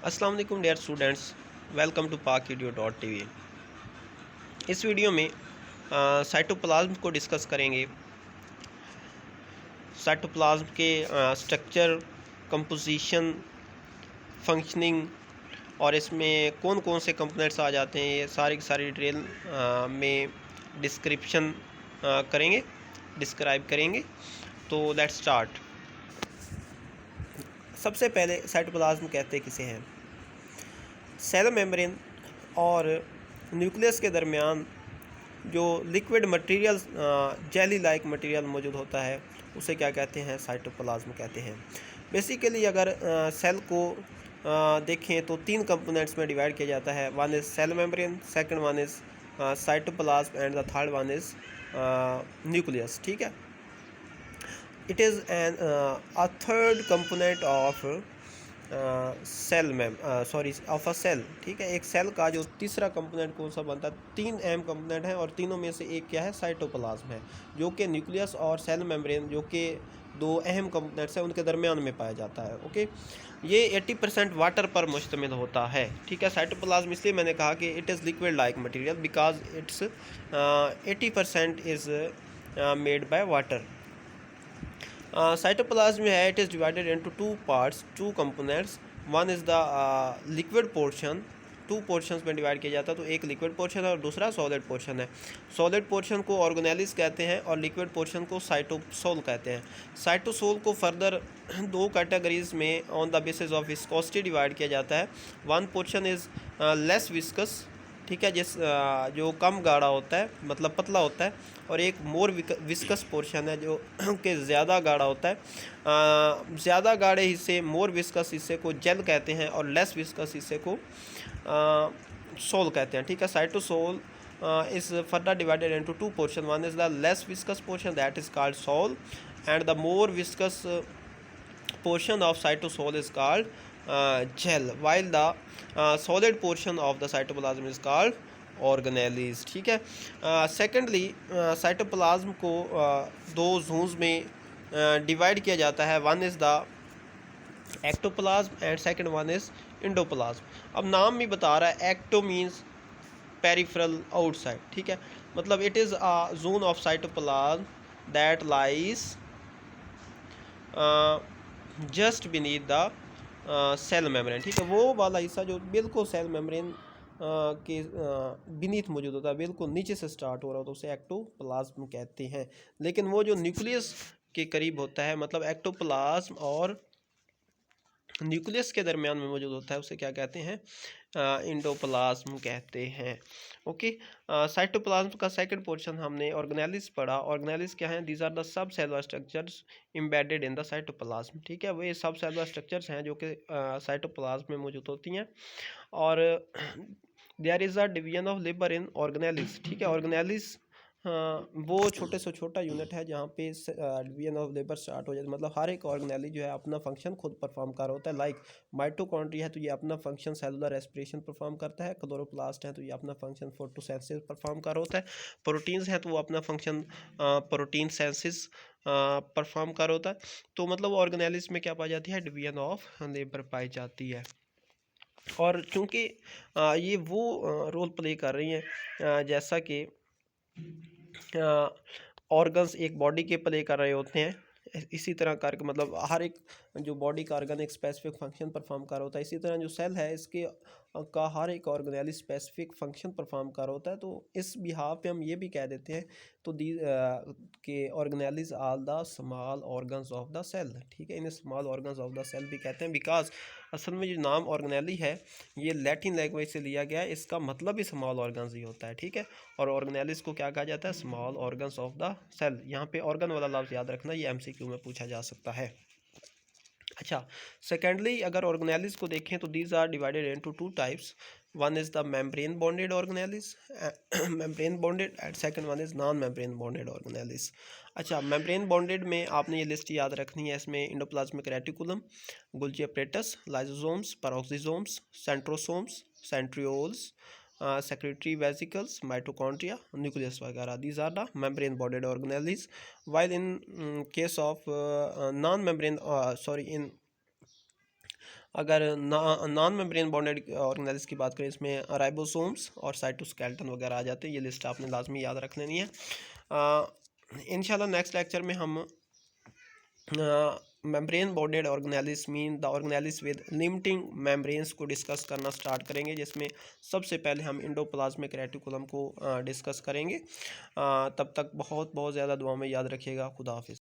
अस्सलाम वालेकुम dear students, welcome to PakVideo.tv। इस वीडियो में साइटोप्लाज्म को डिस्कस करेंगे। साइटोप्लाज्म के स्ट्रक्चर, कंपोजिशन, फंक्शनिंग और इसमें कौन कौन से कंपोनेंट्स आ जाते हैं, ये सारी की सारी डिटेल में डिस्क्राइब करेंगे। तो लेट्स स्टार्ट। सबसे पहले साइटोप्लाज्म कहते किसे हैं? सेल मेम्ब्रेन और न्यूक्लियस के दरमियान जो liquid material, jelly like material मौजूद होता है, उसे क्या कहते हैं? साइटोप्लाज्म कहते हैं। बेसिकली अगर सेल को देखें तो तीन कंपोनेंट्स में डिवाइड किया जाता है। One is cell membrane, second one is cytoplasm and the third one is nucleus. ठीक है, it is an a third component of of a cell. ठीक है, एक सेल का जो तीसरा कंपोनेंट कौन सा बनता है? तीन अहम कंपोनेंट हैं और तीनों में से एक क्या है? साइटोप्लाज्म है, जो कि न्यूक्लियस और सेल मेम्ब्रेन, जो कि दो अहम कंपोनेंट्स हैं, उनके दरमियान में पाया जाता है। ओके, ये 80% वाटर पर मुश्तमिल होता है। ठीक है, साइटोप्लाज्म इसलिए मैंने कहा कि it is liquid like material because it's 80% is made by water. Cytoplasm में है, it is divided into two parts, two components. One is the liquid portion. Two portions में डिवाइड किया जाता है, तो एक लिक्विड पोर्शन है और दूसरा सॉलिड पोर्शन है। सॉलिड पोर्शन को ऑर्गेनेलिस कहते हैं और लिक्विड पोर्शन को साइटोसोल कहते हैं। साइटोसोल को फर्दर दो कैटेगरीज में on the basis of viscosity divide किया जाता है। One portion is less viscous, ठीक है, जो कम गाढ़ा होता है, मतलब पतला होता है, और एक मोर विस्कस पोर्शन है जो कि ज़्यादा गाढ़ा होता है। ज़्यादा गाढ़े हिस्से, मोर विस्कस हिस्से को जेल कहते हैं और लेस विस्कस हिस्से को सोल कहते हैं। ठीक है, cytosol is further divided into two portion. One is the less viscous portion, that is called sol, and the more viscous portion of cytosol is called gel, while the solid portion of the cytoplasm is called organelles। ठीक है, secondly cytoplasm को दो Jones में divide किया जाता है। One is the ectoplasm and second one is endoplasm. अब नाम भी बता रहा है, एक्टो मीन्स पेरिफेरल आउटसाइड। ठीक है, मतलब it is a zone of cytoplasm that lies just beneath the cell membrane. ठीक है, वो वाला हिस्सा जो बिल्कुल सेल मेम्ब्रेन के बीनीथ मौजूद होता है, बिल्कुल नीचे से स्टार्ट हो रहा होता है, उसे एक्टोप्लाज्म कहते हैं। लेकिन वो जो न्यूक्लियस के करीब होता है, मतलब एक्टोप्लाज्म और न्यूक्लियस के दरमियान में मौजूद होता है, उसे क्या कहते हैं? इंडोप्लाज्म कहते हैं। ओके, साइटोप्लाज्म का सेकंड पोर्शन हमने ऑर्गेनेलिस पढ़ा। ऑर्गेनेलिस क्या है? These are the sub cellular structures embedded in the cytoplasm. ठीक है, वो ये सब सेलुलर स्ट्रक्चर्स हैं जो कि साइटोप्लाज्म में मौजूद होती हैं। और there is a division of labour in organelles. ठीक है, ऑर्गेनेलिस वो छोटे से छोटा यूनिट है जहाँ पे डिवीजन ऑफ लेबर स्टार्ट हो जाता है। मतलब हर एक ऑर्गेनेली जो है अपना फंक्शन खुद परफॉर्म कर रहा होता है। लाइक माइटोकॉन्ड्रिया है तो ये अपना फंक्शन सेलुलर रेस्पिरेशन परफॉर्म करता है। क्लोरोप्लास्ट है तो ये अपना फंक्शन फोटोसिंथेसिस परफॉर्म कर रहा होता है। प्रोटीन्स हैं तो वो अपना फंक्शन प्रोटीन सिंथेसिस परफॉर्म कर रहा होता है। तो मतलब ऑर्गेनेलिस में क्या पाई जाती है? डिवीजन ऑफ लेबर पाई जाती है। और चूँकि ये वो रोल प्ले कर रही हैं जैसा कि ऑर्गन्स एक बॉडी के प्ले कर रहे होते हैं, इसी तरह करके मतलब हर एक जो बॉडी का ऑर्गन एक स्पेसिफिक फंक्शन परफॉर्म कर होता है। इसी तरह जो सेल है इसके का हर एक ऑर्गेनेली स्पेसिफिक फंक्शन परफॉर्म कर होता है। तो इस बिहाफ पे हम ये भी कह देते हैं तो दी के organelles all the small organs of the cell. ठीक है, इन्हें small organs of the cell भी कहते हैं बिकॉज असल में जो नाम ऑर्गेनेली है ये लैटिन लैंग्वेज से लिया गया है, इसका मतलब ही स्मॉल ऑर्गन्स ही होता है। ठीक है, और ऑर्गेनेलिस को क्या कहा जाता है? Small organs of the cell. यहाँ पे ऑर्गन वाला लफ्ज़ याद रखना, ये एमसीक्यू में पूछा जा सकता है। अच्छा, सेकेंडली अगर ऑर्गेनेलिस को देखें तो these are divided into two types. One is the membrane bounded organelles, membrane bounded, and second one is non membrane bounded organelles. अच्छा, मेम्ब्रेन बॉन्डेड में आपने ये लिस्ट याद रखनी है। इसमें endoplasmic reticulum, Golgi apparatus, lysosomes, peroxisomes, centrosomes, centrioles, secretory vesicles, mitochondria, nucleus वगैरह, these are the membrane bonded organelles. While in case of non membrane in अगर नॉन मेम्ब्रेन बॉन्डेड ऑर्गेनेल्स की बात करें, इसमें राइबोसोम्स और साइटोस्केलेटन वगैरह आ जाते हैं। ये लिस्ट आपने लाजमी याद रख लेनी है। इंशाल्लाह नेक्स्ट लेक्चर में हम membrane bounded organelles mean the organelles with limiting membranes को डिस्कस करना स्टार्ट करेंगे, जिसमें सबसे पहले हम इंडोप्लाज्मिक रेटिकुलम को डिस्कस करेंगे। तब तक बहुत बहुत ज़्यादा दुआ में याद रखिएगा। खुदा हाफिज़।